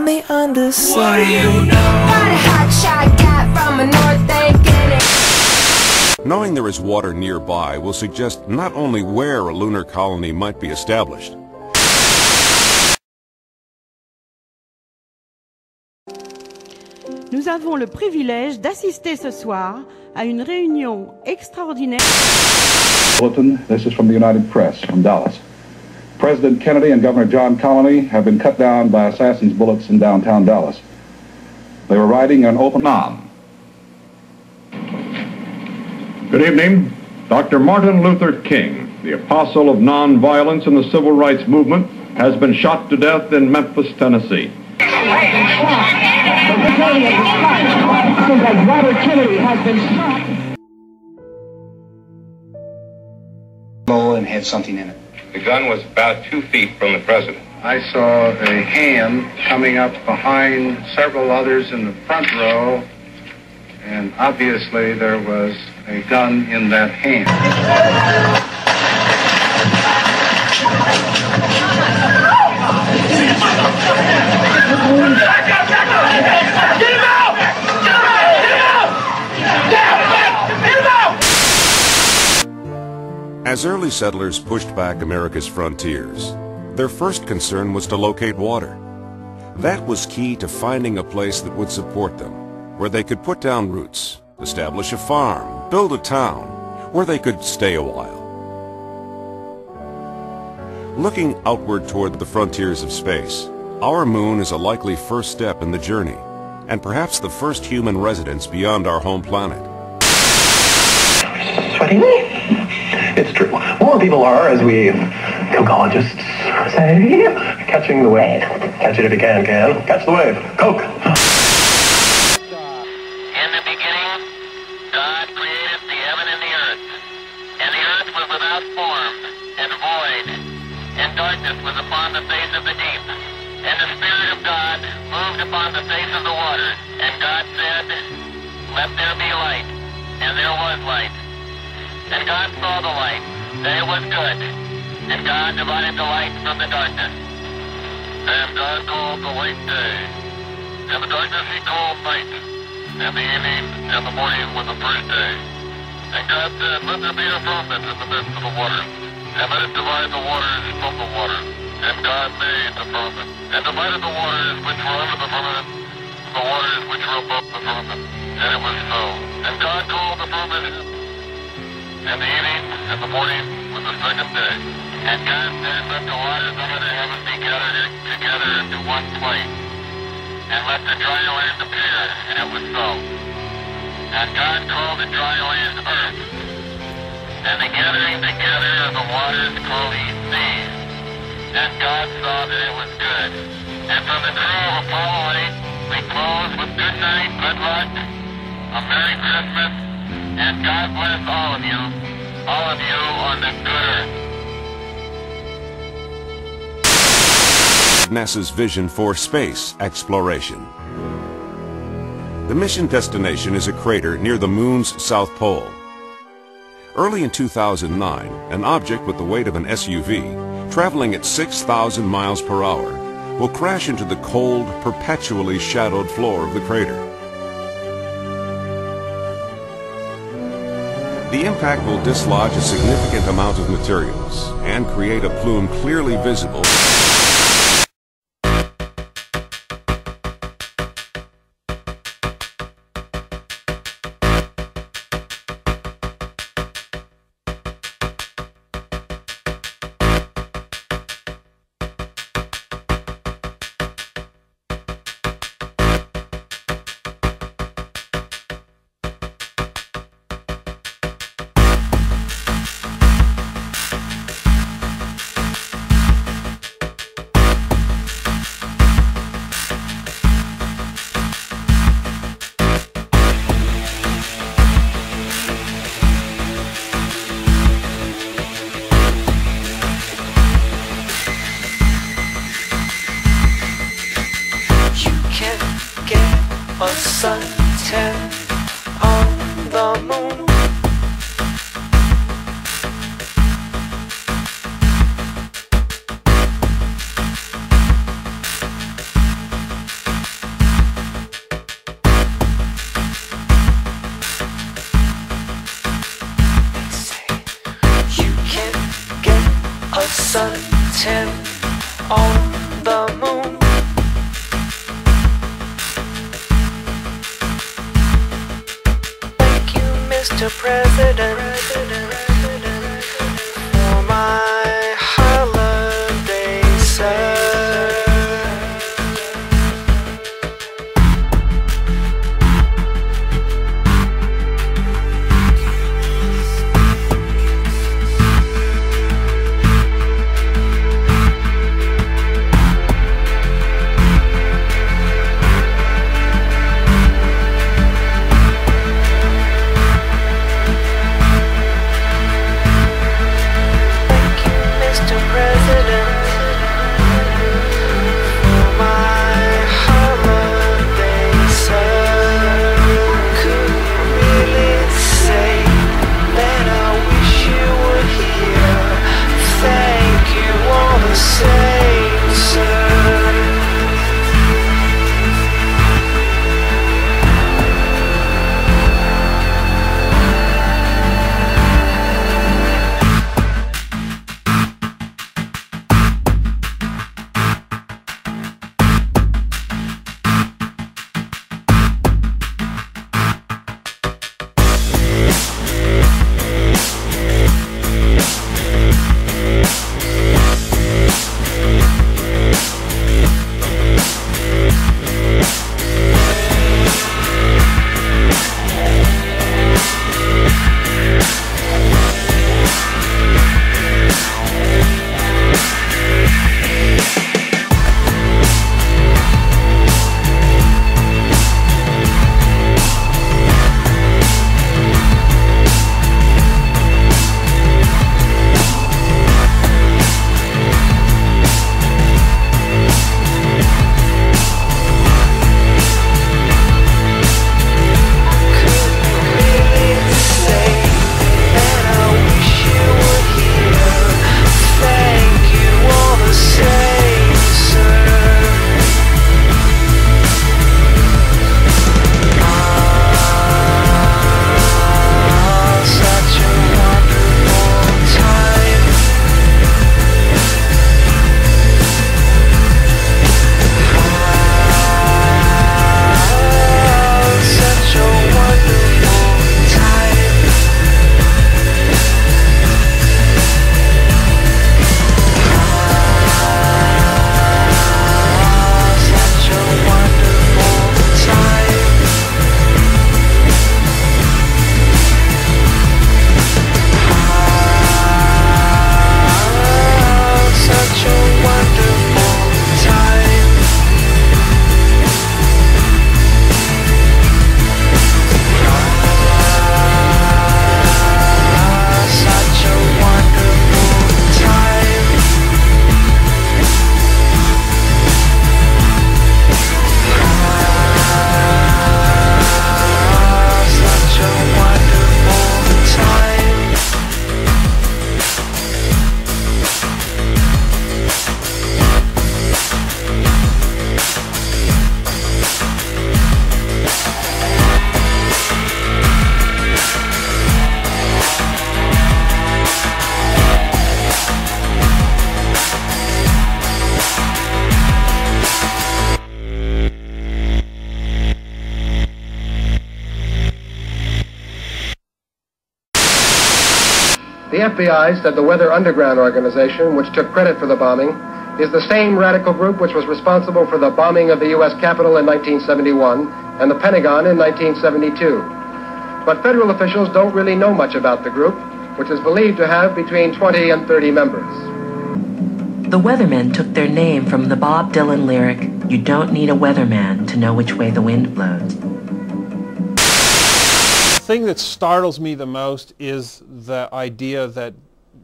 on the underside. What do you know? Got a hot shot guy from the north, they get it. Knowing there is water nearby will suggest not only where a lunar colony might be established. Nous avons le privilège d'assister ce soir à une réunion extraordinaire. Bulletin, this is from the United Press from Dallas. President Kennedy and Governor John Connally have been cut down by assassins' bullets in downtown Dallas. They were riding an open arm. Good evening. Dr. Martin Luther King, the apostle of nonviolence in the civil rights movement, has been shot to death in Memphis, Tennessee. Robert Kennedy has been shot. And had something in it. The gun was about 2 feet from the president. I saw a hand coming up behind several others in the front row, and obviously there was a gun in that hand. Get him out! Get him out! Get him out! As early settlers pushed back America's frontiers, their first concern was to locate water. That was key to finding a place that would support them, where they could put down roots, establish a farm, build a town, where they could stay a while. Looking outward toward the frontiers of space, our moon is a likely first step in the journey, and perhaps the first human residence beyond our home planet. Sweating? It's true. More people are, as we cocologists say, catching the wave. Catch it if you can. Catch the wave. Coke. In the beginning, God created the heaven and the earth. And the earth was without form and void, and darkness was upon the face of the deep. And the Spirit of God moved upon the face of the water. And God said, "Let there be light." And there was light. And God saw the light, that it was good. And God divided the light from the darkness. And God called the light day, and the darkness he called night. And the evening and the morning was the first day. And God said, "Let there be a firmament in the midst of the waters, and let it divide the waters from the waters." And God made the firmament, and divided the waters which were under the firmament from the waters which were above the firmament. And it was so. And God called the firmament, and the evening and the morning was the second day. And God said, "Let the waters under the heaven be gathered together into one place, and let the dry land appear." And it was so. And God called the dry land earth, and the gathering together of the waters called he seas. And God saw that it was good. And from the crew of Apollo 8, we close with good night, good luck, a Merry Christmas, and God bless all of you on the good earth. NASA's vision for space exploration. The mission destination is a crater near the moon's south pole. Early in 2009, an object with the weight of an SUV, traveling at 6,000 miles per hour, will crash into the cold, perpetually shadowed floor of the crater. The impact will dislodge a significant amount of materials and create a plume clearly visible. A suntan on the moon. Mr. President, for my holiday, sir. The FBI said the Weather Underground organization, which took credit for the bombing, is the same radical group which was responsible for the bombing of the U.S. Capitol in 1971 and the Pentagon in 1972. But federal officials don't really know much about the group, which is believed to have between 20 and 30 members. The Weathermen took their name from the Bob Dylan lyric, "You don't need a weatherman to know which way the wind blows." The thing that startles me the most is the idea that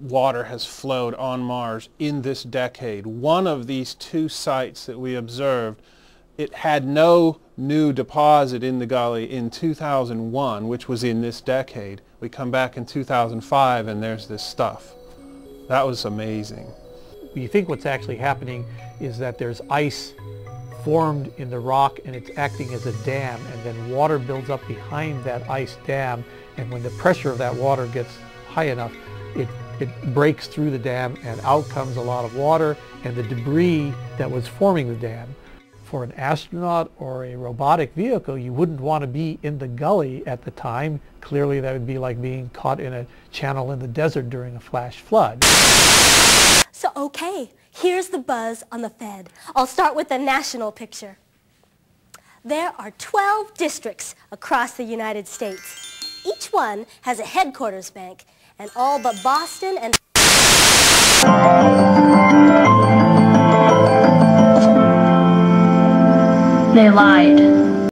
water has flowed on Mars in this decade. One of these two sites that we observed, it had no new deposit in the gully in 2001, which was in this decade. We come back in 2005 and there's this stuff. That was amazing. You think what's actually happening is that there's ice formed in the rock and it's acting as a dam, and then water builds up behind that ice dam, and when the pressure of that water gets high enough, it breaks through the dam and out comes a lot of water and the debris that was forming the dam. For an astronaut or a robotic vehicle, you wouldn't want to be in the gully at the time clearly that would be like being caught in a channel in the desert during a flash flood. So okay, here's the buzz on the Fed. I'll start with the national picture. There are 12 districts across the United States. Each one has a headquarters bank, and all but Boston and... They lied.